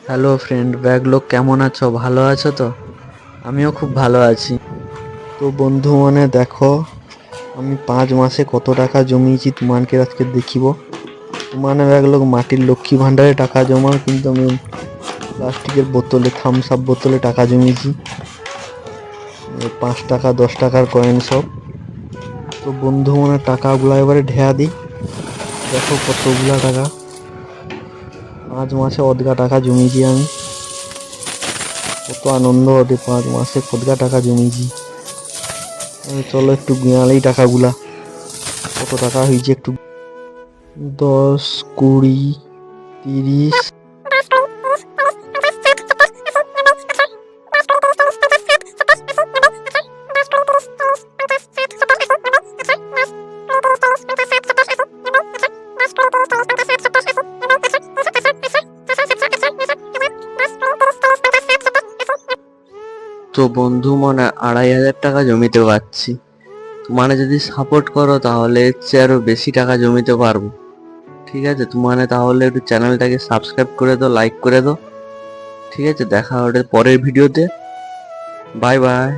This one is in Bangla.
হ্যালো ফ্রেন্ড, ব্যাগ লোক কেমন আছো? ভালো আছো তো? আমিও খুব ভালো আছি। তো বন্ধু দেখো, আমি 5 মাসে কত টাকা জমিয়েছি তোমাকে আজকে দেখিব। ব্যাগ লোক মাটির লক্ষ্মী ভান্ডারে টাকা জমা, কিন্তু আমি প্লাস্টিকের বোতলে, থামস আপ বোতলে টাকা জমিয়েছি। 5 টাকা 10 টাকার কয়েন সব। তো বন্ধু টাকাগুলা এবারে ঢেয়া দিই। দেখো কতগুলা টাকা, 5 মাসে অদগা টাকা জমিয়েছি আমি। কত আনন্দ হতে, 5 মাসে কতগা টাকা জমিয়েছি। চলো একটু গুয়ালেই টাকাগুলা, কত টাকা হয়েছে একটু। 10, 20, 30। তো বন্ধু 2,500 টাকা জমিতে পারছি। যদি সাপোর্ট করো তাহলে এর চেয়ে আরো বেশি টাকা জমিতে পারবো। ঠিক আছে, তাহলে একটু চ্যানেলটাকে সাবস্ক্রাইব করে দাও, লাইক করে দাও। ঠিক আছে, দেখা হবে পরের ভিডিওতে। Bye bye.